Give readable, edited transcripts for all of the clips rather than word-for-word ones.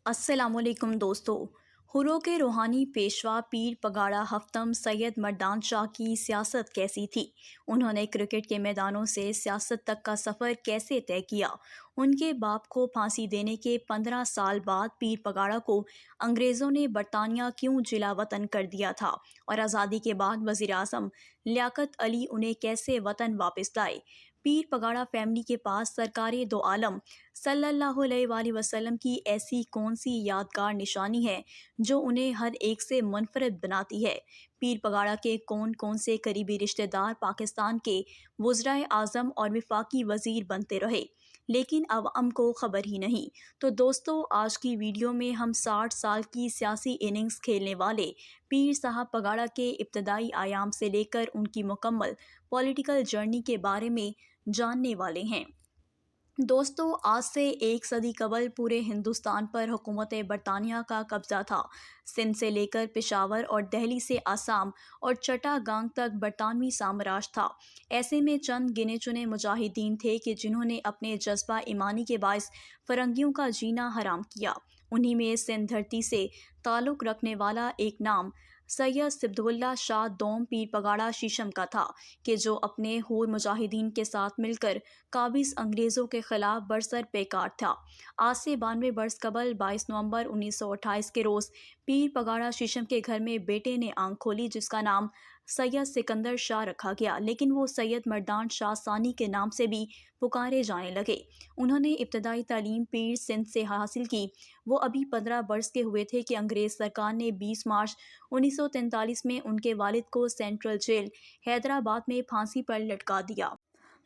السلام علیکم دوستو۔ ہرو کے روحانی پیشوا پیر پگاڑا ہفتم سید مردان شاہ کی سیاست کیسی تھی؟ انہوں نے کرکٹ کے میدانوں سے سیاست تک کا سفر کیسے طے کیا؟ ان کے باپ کو پھانسی دینے کے 15 سال بعد پیر پگاڑا کو انگریزوں نے برطانیہ کیوں جلا وطن کر دیا تھا؟ اور آزادی کے بعد وزیر اعظم لیاقت علی انہیں کیسے وطن واپس لائے؟ پیر پگاڑا فیملی کے پاس سرکار دو عالم صلی اللہ علیہ وآلہ وسلم کی ایسی کون سی یادگار نشانی ہے جو انہیں ہر ایک سے منفرد بناتی ہے؟ پیر پگاڑا کے کون کون سے قریبی رشتہ دار پاکستان کے وزرائے اعظم اور وفاقی وزیر بنتے رہے لیکن عوام کو خبر ہی نہیں؟ تو دوستو، آج کی ویڈیو میں ہم 60 سال کی سیاسی اننگز کھیلنے والے پیر صاحب پگاڑا کے ابتدائی ایام سے لے کر ان کی مکمل پولیٹیکل جرنی کے بارے میں جاننے والے ہیں۔ دوستو، آج سے ایک صدی قبل پورے ہندوستان پر حکومت برطانیہ کا قبضہ تھا۔ سندھ سے لے کر پشاور اور دہلی سے آسام اور چٹاگانگ تک برطانوی سامراج تھا۔ ایسے میں چند گنے چنے مجاہدین تھے کہ جنہوں نے اپنے جذبہ ایمانی کے باعث فرنگیوں کا جینا حرام کیا۔ انہی میں سندھ دھرتی سے تعلق رکھنے والا ایک نام سید سبداللہ شاہ دوم پیر پگاڑا شیشم کا تھا کہ جو اپنے ہور مجاہدین کے ساتھ مل کر قابض انگریزوں کے خلاف برسر پیکار تھا۔ آج سے 92 برس قبل 22 نومبر 1928 کے روز پیر پگاڑا شیشم کے گھر میں بیٹے نے آنکھ کھولی جس کا نام سید سکندر شاہ رکھا گیا، لیکن وہ سید مردان شاہ ثانی کے نام سے بھی پکارے جانے لگے۔ انہوں نے ابتدائی تعلیم پیر سندھ سے حاصل کی۔ وہ ابھی 15 برس کے ہوئے تھے کہ انگریز سرکار نے 20 مارچ 1943 میں ان کے والد کو سینٹرل جیل حیدرآباد میں پھانسی پر لٹکا دیا۔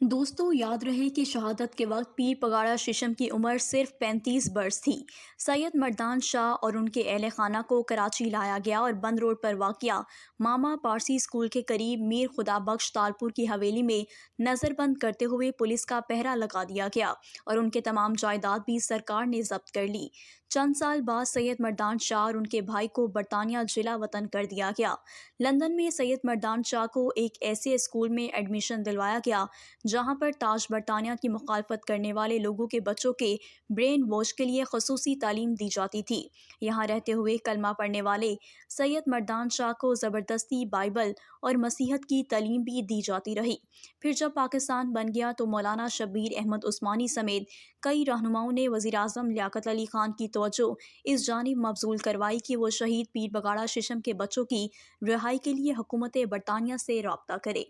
دوستو، یاد رہے کہ شہادت کے وقت پیر پگاڑا شیشم کی عمر صرف 35 برس تھی۔ سید مردان شاہ اور ان کے اہل خانہ کو کراچی لایا گیا اور بند روڈ پر واقع ماما پارسی اسکول کے قریب میر خدا بخش تالپور کی حویلی میں نظر بند کرتے ہوئے پولیس کا پہرا لگا دیا گیا اور ان کے تمام جائیداد بھی سرکار نے ضبط کر لی۔ چند سال بعد سید مردان شاہ اور ان کے بھائی کو برطانیہ جلا وطن کر دیا گیا۔ لندن میں سید مردان شاہ کو ایک ایسے اسکول میں ایڈمیشن دلوایا گیا جہاں پر تاج برطانیہ کی مخالفت کرنے والے لوگوں کے بچوں کے برین واش کے لیے خصوصی تعلیم دی جاتی تھی۔ یہاں رہتے ہوئے کلمہ پڑھنے والے سید مردان شاہ کو زبردستی بائبل اور مسیحیت کی تعلیم بھی دی جاتی رہی۔ پھر جب پاکستان بن گیا تو مولانا شبیر احمد عثمانی سمیت کئی رہنماؤں نے وزیر اعظم لیاقت علی خان کی توجہ اس جانب مبذول کروائی کہ وہ شہید پیر پگاڑا شیشم کے بچوں کی رہائی کے لیے حکومت برطانیہ سے رابطہ کرے۔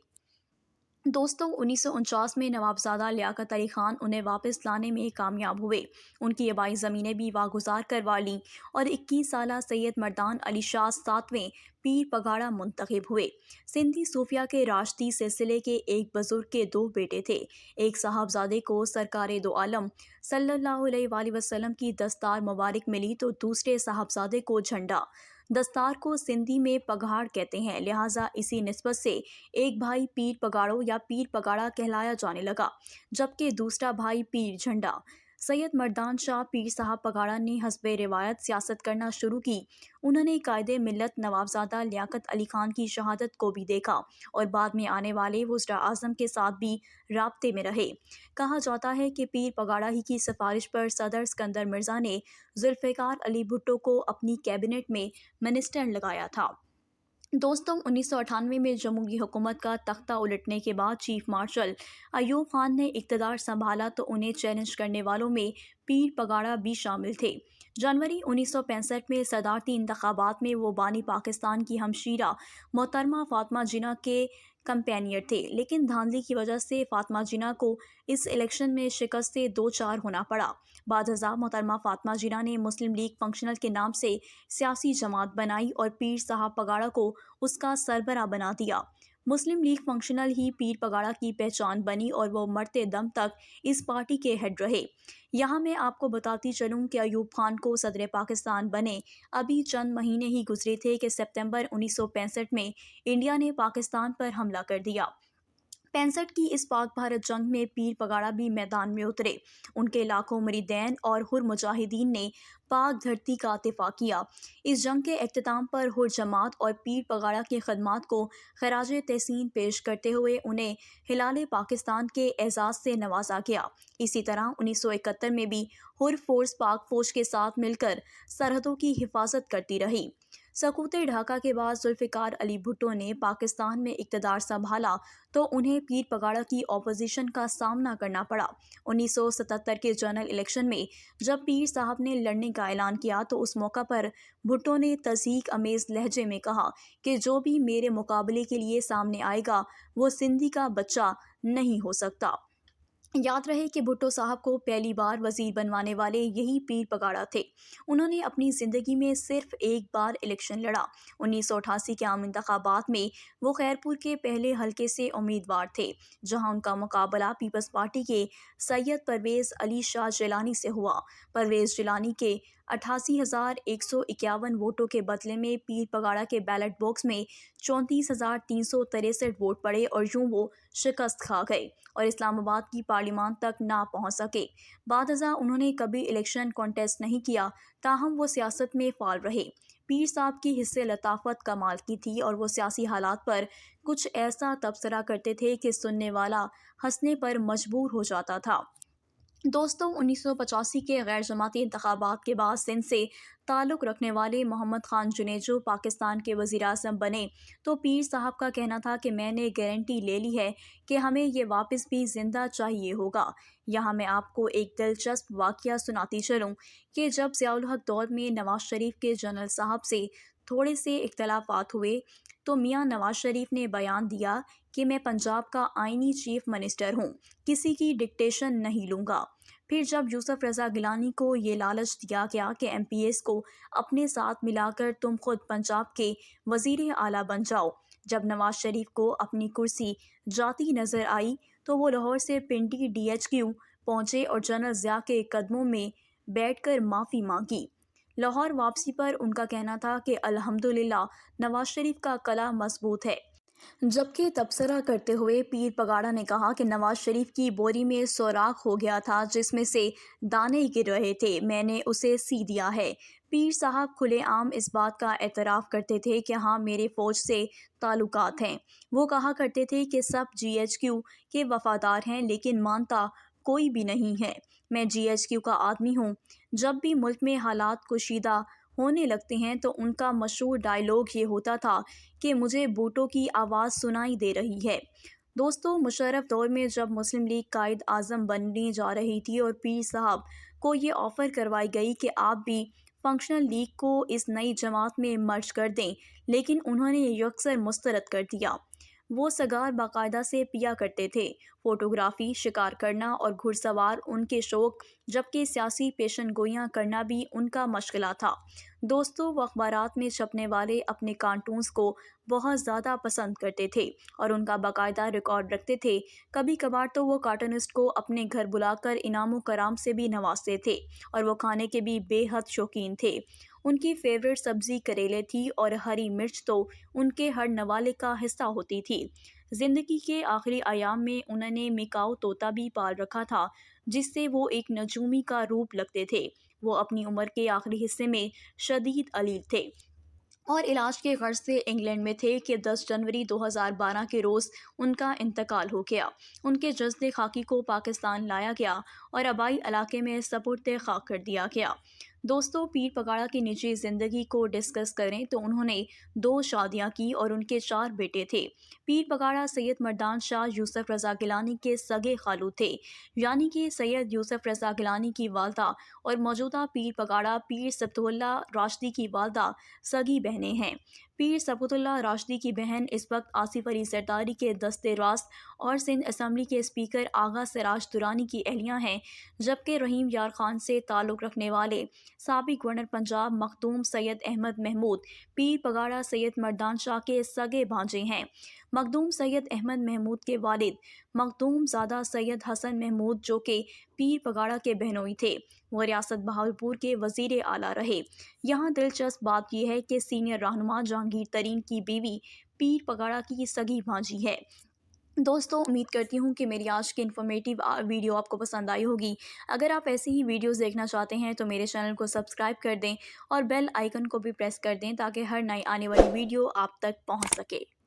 دوستو، 1949 میں نوابزادہ لیاقت علی خان انہیں واپس لانے میں کامیاب ہوئے۔ ان کی آبائی زمینیں بھی واگزار کروا لیں اور 21 سالہ سید مردان علی شاہ 7ویں پیر پگاڑا منتخب ہوئے۔ سندھی صوفیہ کے راشدی سلسلے کے ایک بزرگ کے 2 بیٹے تھے۔ ایک صاحبزادے کو سرکار دو عالم صلی اللہ علیہ وآلہ وسلم کی دستار مبارک ملی تو دوسرے صاحبزادے کو جھنڈا۔ دستار کو سندھی میں پگھاڑ کہتے ہیں، لہٰذا اسی نسبت سے ایک بھائی پیر پگاڑو یا پیر پگاڑا کہلایا جانے لگا جبکہ دوسرا بھائی پیر جھنڈا۔ سید مردان شاہ پیر صاحب پگاڑا نے حسب روایت سیاست کرنا شروع کی۔ انہوں نے قائد ملت نوابزادہ لیاقت علی خان کی شہادت کو بھی دیکھا اور بعد میں آنے والے وزراء اعظم کے ساتھ بھی رابطے میں رہے۔ کہا جاتا ہے کہ پیر پگاڑا ہی کی سفارش پر صدر اسکندر مرزا نے ذوالفقار علی بھٹو کو اپنی کابینٹ میں منسٹر لگایا تھا۔ دوستوں، 1998 میں جمہوری حکومت کا تختہ الٹنے کے بعد چیف مارشل ایوب خان نے اقتدار سنبھالا تو انہیں چیلنج کرنے والوں میں پیر پگاڑا بھی شامل تھے۔ جنوری 1965 میں صدارتی انتخابات میں وہ بانی پاکستان کی ہمشیرہ محترمہ فاطمہ جناح کے کمپینیر تھے، لیکن دھاندلی کی وجہ سے فاطمہ جناح کو اس الیکشن میں شکست سے دوچار ہونا پڑا۔ بعد ازاں محترمہ فاطمہ جناح نے مسلم لیگ فنکشنل کے نام سے سیاسی جماعت بنائی اور پیر صاحب پگاڑا کو اس کا سربراہ بنا دیا۔ مسلم لیگ فنکشنل ہی پیر پگاڑا کی پہچان بنی اور وہ مرتے دم تک اس پارٹی کے ہیڈ رہے۔ یہاں میں آپ کو بتاتی چلوں کہ ایوب خان کو صدر پاکستان بنے ابھی چند مہینے ہی گزرے تھے کہ ستمبر 1965 میں انڈیا نے پاکستان پر حملہ کر دیا۔ 65 کی اس پاک بھارت جنگ میں پیر پگاڑا بھی میدان میں اترے۔ ان کے لاکھوں مریدین اور حر مجاہدین نے پاک دھرتی کا دفاع کیا۔ اس جنگ کے اختتام پر حر جماعت اور پیر پگاڑا کی خدمات کو خراج تحسین پیش کرتے ہوئے انہیں ہلال پاکستان کے اعزاز سے نوازا گیا۔ اسی طرح 1971 میں بھی حر فورس پاک فوج کے ساتھ مل کر سرحدوں کی حفاظت کرتی رہی۔ سقوط ڈھاکہ کے بعد ذوالفقار علی بھٹو نے پاکستان میں اقتدار سنبھالا تو انہیں پیر پگاڑا کی اپوزیشن کا سامنا کرنا پڑا۔ 1977 کے جنرل الیکشن میں جب پیر صاحب نے لڑنے کا اعلان کیا تو اس موقع پر بھٹو نے تضحیک امیز لہجے میں کہا کہ جو بھی میرے مقابلے کے لیے سامنے آئے گا وہ سندھی کا بچہ نہیں ہو سکتا۔ یاد رہے کہ بھٹو صاحب کو پہلی بار وزیر بنوانے والے یہی پیر پگاڑا تھے۔ انہوں نے اپنی زندگی میں صرف ایک بار الیکشن لڑا۔ 1988 کے عام انتخابات میں وہ خیرپور کے پہلے حلقے سے امیدوار تھے، جہاں ان کا مقابلہ پیپلز پارٹی کے سید پرویز علی شاہ جیلانی سے ہوا۔ پرویز جیلانی کے 88,151 ووٹوں کے بدلے میں پیر پگاڑا کے بیلٹ باکس میں 34,363 ووٹ پڑے اور یوں وہ شکست کھا گئے اور اسلام آباد کی پارلیمان تک نہ پہنچ سکے۔ بعد ازاں انہوں نے کبھی الیکشن کانٹیسٹ نہیں کیا، تاہم وہ سیاست میں فعال رہے۔ پیر صاحب کی حس لطافت کمال کی تھی اور وہ سیاسی حالات پر کچھ ایسا تبصرہ کرتے تھے کہ سننے والا ہنسنے پر مجبور ہو جاتا تھا۔ دوستو، 1985 کے غیر جماعتی انتخابات کے بعد سندھ سے تعلق رکھنے والے محمد خان جنیجو پاکستان کے وزیر اعظم بنے تو پیر صاحب کا کہنا تھا کہ میں نے گارنٹی لے لی ہے کہ ہمیں یہ واپس بھی زندہ چاہیے ہوگا۔ یہاں میں آپ کو ایک دلچسپ واقعہ سناتی چلوں کہ جب ضیاء الحق دور میں نواز شریف کے جنرل صاحب سے تھوڑے سے اختلافات ہوئے تو میاں نواز شریف نے بیان دیا کہ میں پنجاب کا آئینی چیف منسٹر ہوں، کسی کی ڈکٹیشن نہیں لوں گا۔ پھر جب یوسف رضا گیلانی کو یہ لالچ دیا گیا کہ ایم پی ایس کو اپنے ساتھ ملا کر تم خود پنجاب کے وزیر اعلیٰ بن جاؤ، جب نواز شریف کو اپنی کرسی جاتی نظر آئی تو وہ لاہور سے پنڈی ڈی ایچ کیو پہنچے اور جنرل ضیاء کے قدموں میں بیٹھ کر معافی مانگی۔ لاہور واپسی پر ان کا کہنا تھا کہ الحمدللہ نواز شریف کا کلہ مضبوط ہے۔ جبکہ تبصرہ کرتے ہوئے پیر پگاڑا نے کہا کہ نواز شریف کی بوری میں سوراخ ہو گیا تھا جس میں سے دانے گر رہے تھے، میں نے اسے سی دیا ہے۔ پیر صاحب کھلے عام اس بات کا اعتراف کرتے تھے کہ ہاں میرے فوج سے تعلقات ہیں۔ وہ کہا کرتے تھے کہ سب جی ایچ کیو کے وفادار ہیں لیکن مانتا کوئی بھی نہیں ہے۔ میں جی ایچ کیو کا آدمی ہوں۔ جب بھی ملک میں حالات کشیدہ ہونے لگتے ہیں تو ان کا مشہور ڈائیلاگ یہ ہوتا تھا کہ مجھے بوٹوں کی آواز سنائی دے رہی ہے۔ دوستو، مشرف دور میں جب مسلم لیگ قائد اعظم بننے جا رہی تھی اور پیر صاحب کو یہ آفر کروائی گئی کہ آپ بھی فنکشنل لیگ کو اس نئی جماعت میں مرج کر دیں، لیکن انہوں نے یکسر مسترد کر دیا۔ وہ سگار باقاعدہ سے پیا کرتے تھے، فوٹوگرافی، شکار کرنا اور گھڑ سوار ان کے شوق، جبکہ سیاسی پیشن گوئیاں کرنا بھی ان کا مشغلہ تھا۔ دوستو، وہ اخبارات میں چھپنے والے اپنے کارٹونز کو بہت زیادہ پسند کرتے تھے اور ان کا باقاعدہ ریکارڈ رکھتے تھے۔ کبھی کبھار تو وہ کارٹونسٹ کو اپنے گھر بلا کر انعام و کرام سے بھی نوازتے تھے اور وہ کھانے کے بھی بے حد شوقین تھے۔ ان کی فیورٹ سبزی کریلے تھی اور ہری مرچ تو ان کے ہر نوالے کا حصہ ہوتی تھی۔ زندگی کے آخری ایام میں انہوں نے میکاؤ طوطا بھی پال رکھا تھا جس سے وہ ایک نجومی کا روپ لگتے تھے۔ وہ اپنی عمر کے آخری حصے میں شدید علیل تھے اور علاج کے غرض سے انگلینڈ میں تھے کہ 10 جنوری 2012 کے روز ان کا انتقال ہو گیا۔ ان کے جسد خاکی کو پاکستان لایا گیا اور آبائی علاقے میں سپرد خاک کر دیا گیا۔ دوستو، پیر پگاڑا کی نجی زندگی کو ڈسکس کریں تو انہوں نے 2 شادیاں کی اور ان کے 4 بیٹے تھے۔ پیر پگاڑا سید مردان شاہ یوسف رضا گیلانی کے سگے خالو تھے، یعنی کہ سید یوسف رضا گیلانی کی والدہ اور موجودہ پیر پگاڑا پیر صبغت اللہ راشدی کی والدہ سگی بہنیں ہیں۔ پیر صبغت اللہ راشدی کی بہن اس وقت آصف علی زرداری کے دست راست اور سندھ اسمبلی کے اسپیکر آغا سراج درانی کی اہلیہ ہیں، جبکہ رحیم یار خان سے تعلق رکھنے والے سابق گورنر پنجاب مخدوم سید احمد محمود پیر پگاڑا سید مردان شاہ کے سگے بھانجے ہیں۔ مخدوم سید احمد محمود کے والد مخدوم زادہ سید حسن محمود جو کہ پیر پگاڑا کے بہنوئی تھے، وہ ریاست بہاولپور کے وزیر اعلیٰ رہے۔ یہاں دلچسپ بات یہ ہے کہ سینئر رہنما جہانگیر ترین کی بیوی پیر پگاڑا کی سگی بھانجی ہے۔ دوستوں امید کرتی ہوں کہ میری آج کی انفارمیٹیو ویڈیو آپ کو پسند آئی ہوگی۔ اگر آپ ایسی ہی ویڈیوز دیکھنا چاہتے ہیں تو میرے چینل کو سبسکرائب کر دیں اور بیل آئیکن کو بھی پریس کر دیں تاکہ ہر نئی آنے والی ویڈیو آپ تک پہنچ سکے۔